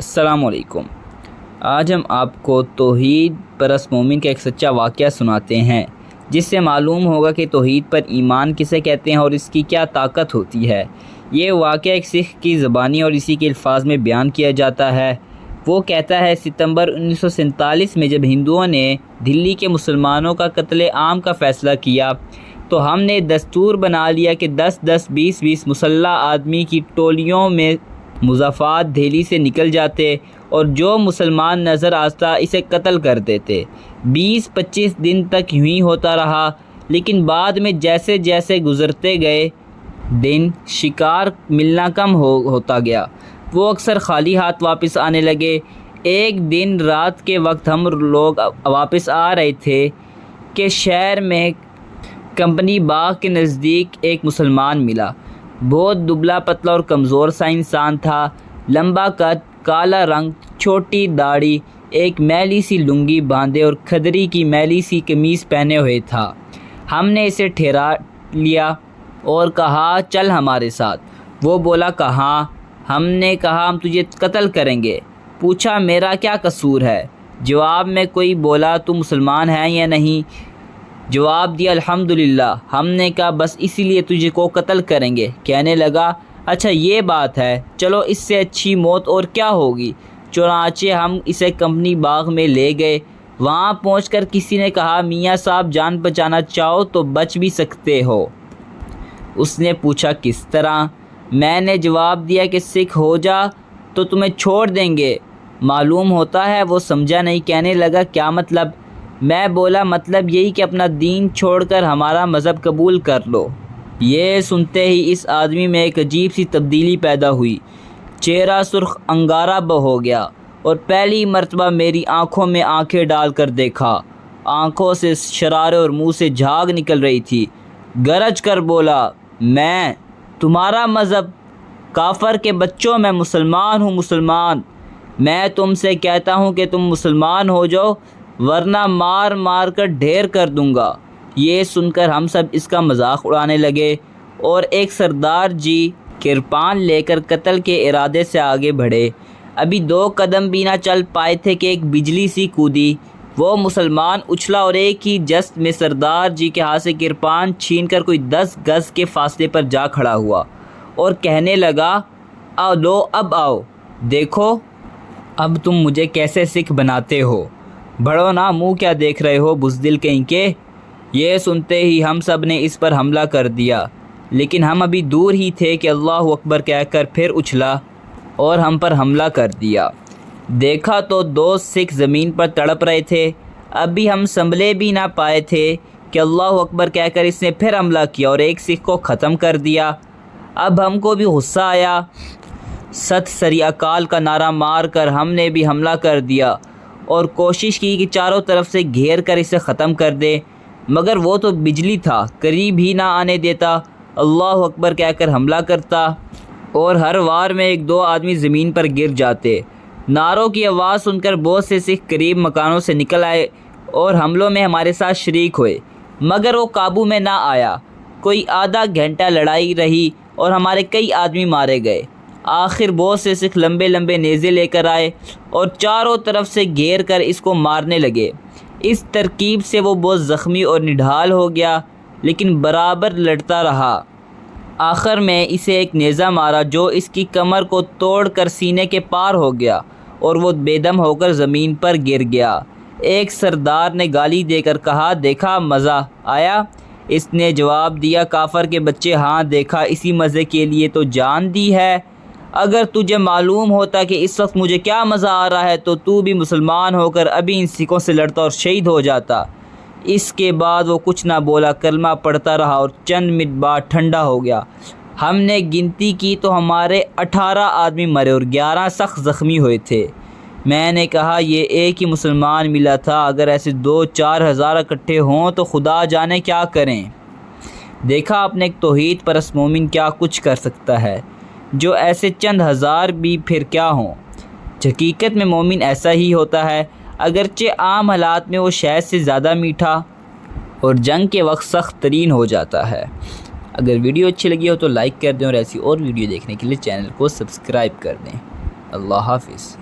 السلام علیکم۔ آج ہم آپ کو توحید پرست مومن کا ایک سچا واقعہ سناتے ہیں، جس سے معلوم ہوگا کہ توحید پر ایمان کسے کہتے ہیں اور اس کی کیا طاقت ہوتی ہے۔ یہ واقعہ ایک سکھ کی زبانی اور اسی کے الفاظ میں بیان کیا جاتا ہے۔ وہ کہتا ہے، ستمبر 1947 میں جب ہندوؤں نے دلی کے مسلمانوں کا قتل عام کا فیصلہ کیا تو ہم نے دستور بنا لیا کہ 10-10، 20-20 مسلح آدمی کی ٹولیوں میں مضافات دہلی سے نکل جاتے اور جو مسلمان نظر آتا اسے قتل کر دیتے۔ 20-25 دن تک یوں ہی ہوتا رہا، لیکن بعد میں جیسے جیسے گزرتے گئے دن شکار ملنا کم ہوتا گیا۔ وہ اکثر خالی ہاتھ واپس آنے لگے۔ ایک دن رات کے وقت ہم لوگ واپس آ رہے تھے کہ شہر میں کمپنی باغ کے نزدیک ایک مسلمان ملا۔ بہت دبلا پتلا اور کمزور سا انسان تھا، لمبا قد، کالا رنگ، چھوٹی داڑھی، ایک میلی سی لنگی باندھے اور کھدری کی میلی سی قمیص پہنے ہوئے تھا۔ ہم نے اسے ٹھہرا لیا اور کہا، چل ہمارے ساتھ۔ وہ بولا، کہاں؟ ہم نے کہا، ہم تجھے قتل کریں گے۔ پوچھا، میرا کیا قصور ہے؟ جواب میں کوئی بولا، تو مسلمان ہے یا نہیں؟ جواب دیا، الحمدللہ۔ ہم نے کہا، بس اسی لیے تجھے کو قتل کریں گے۔ کہنے لگا، اچھا یہ بات ہے، چلو اس سے اچھی موت اور کیا ہوگی۔ چنانچہ ہم اسے کمپنی باغ میں لے گئے۔ وہاں پہنچ کر کسی نے کہا، میاں صاحب جان بچانا چاہو تو بچ بھی سکتے ہو۔ اس نے پوچھا، کس طرح؟ میں نے جواب دیا کہ سکھ ہو جا تو تمہیں چھوڑ دیں گے۔ معلوم ہوتا ہے وہ سمجھا نہیں۔ کہنے لگا، کیا مطلب؟ میں بولا، مطلب یہی کہ اپنا دین چھوڑ کر ہمارا مذہب قبول کر لو۔ یہ سنتے ہی اس آدمی میں ایک عجیب سی تبدیلی پیدا ہوئی۔ چہرہ سرخ انگارہ ہو گیا اور پہلی مرتبہ میری آنکھوں میں آنکھیں ڈال کر دیکھا۔ آنکھوں سے شرارے اور منہ سے جھاگ نکل رہی تھی۔ گرج کر بولا، میں تمہارا مذہب؟ کافر کے بچوں، میں مسلمان ہوں، مسلمان۔ میں تم سے کہتا ہوں کہ تم مسلمان ہو جاؤ، ورنہ مار مار کر ڈھیر کر دوں گا۔ یہ سن کر ہم سب اس کا مذاق اڑانے لگے اور ایک سردار جی کرپان لے کر قتل کے ارادے سے آگے بڑھے۔ ابھی 2 قدم بھی نہ چل پائے تھے کہ ایک بجلی سی کودی۔ وہ مسلمان اچھلا اور ایک ہی جست میں سردار جی کے ہاتھ سے کرپان چھین کر کوئی 10 گز کے فاصلے پر جا کھڑا ہوا اور کہنے لگا، آؤ لو، اب آؤ، دیکھو اب تم مجھے کیسے سکھ بناتے ہو۔ بڑھو نا، منہ کیا دیکھ رہے ہو، بزدل کہیں کے۔ یہ سنتے ہی ہم سب نے اس پر حملہ کر دیا، لیکن ہم ابھی دور ہی تھے کہ اللہ اکبر کہہ کر پھر اچھلا اور ہم پر حملہ کر دیا۔ دیکھا تو 2 سکھ زمین پر تڑپ رہے تھے۔ ابھی ہم سنبھلے بھی نہ پائے تھے کہ اللہ اکبر کہہ کر اس نے پھر حملہ کیا اور ایک سکھ کو ختم کر دیا۔ اب ہم کو بھی غصہ آیا۔ ست سری اکال کا نعرہ مار کر ہم نے بھی حملہ کر دیا اور کوشش کی کہ چاروں طرف سے گھیر کر اسے ختم کر دے، مگر وہ تو بجلی تھا، قریب ہی نہ آنے دیتا۔ اللہ اکبر کہہ کر حملہ کرتا اور ہر وار میں 1-2 آدمی زمین پر گر جاتے۔ نعروں کی آواز سن کر بہت سے سکھ قریب مکانوں سے نکل آئے اور حملوں میں ہمارے ساتھ شریک ہوئے، مگر وہ قابو میں نہ آیا۔ کوئی آدھا گھنٹہ لڑائی رہی اور ہمارے کئی آدمی مارے گئے۔ آخر بہت سے سکھ لمبے لمبے نیزے لے کر آئے اور چاروں طرف سے گھیر کر اس کو مارنے لگے۔ اس ترکیب سے وہ بہت زخمی اور نڈھال ہو گیا، لیکن برابر لڑتا رہا۔ آخر میں اسے ایک نیزہ مارا جو اس کی کمر کو توڑ کر سینے کے پار ہو گیا اور وہ بے دم ہو کر زمین پر گر گیا۔ ایک سردار نے گالی دے کر کہا، دیکھا مزہ آیا؟ اس نے جواب دیا، کافر کے بچے، ہاں دیکھا، اسی مزے کے لیے تو جان دی ہے۔ اگر تجھے معلوم ہوتا کہ اس وقت مجھے کیا مزہ آ رہا ہے تو بھی مسلمان ہو کر ابھی ان سکھوں سے لڑتا اور شہید ہو جاتا۔ اس کے بعد وہ کچھ نہ بولا، کلمہ پڑھتا رہا اور چند منٹ بعد ٹھنڈا ہو گیا۔ ہم نے گنتی کی تو ہمارے 18 آدمی مرے اور 11 سخت زخمی ہوئے تھے۔ میں نے کہا، یہ ایک ہی مسلمان ملا تھا، اگر ایسے 2-4 ہزار اکٹھے ہوں تو خدا جانے کیا کریں۔ دیکھا اپنے ایک توحید پرست مومن کیا کچھ کر سکتا ہے، جو ایسے چند ہزار بھی پھر کیا ہوں۔ حقیقت میں مومن ایسا ہی ہوتا ہے، اگرچہ عام حالات میں وہ شہد سے زیادہ میٹھا اور جنگ کے وقت سخت ترین ہو جاتا ہے۔ اگر ویڈیو اچھی لگی ہو تو لائک کر دیں اور ایسی اور ویڈیو دیکھنے کے لیے چینل کو سبسکرائب کر دیں۔ اللہ حافظ۔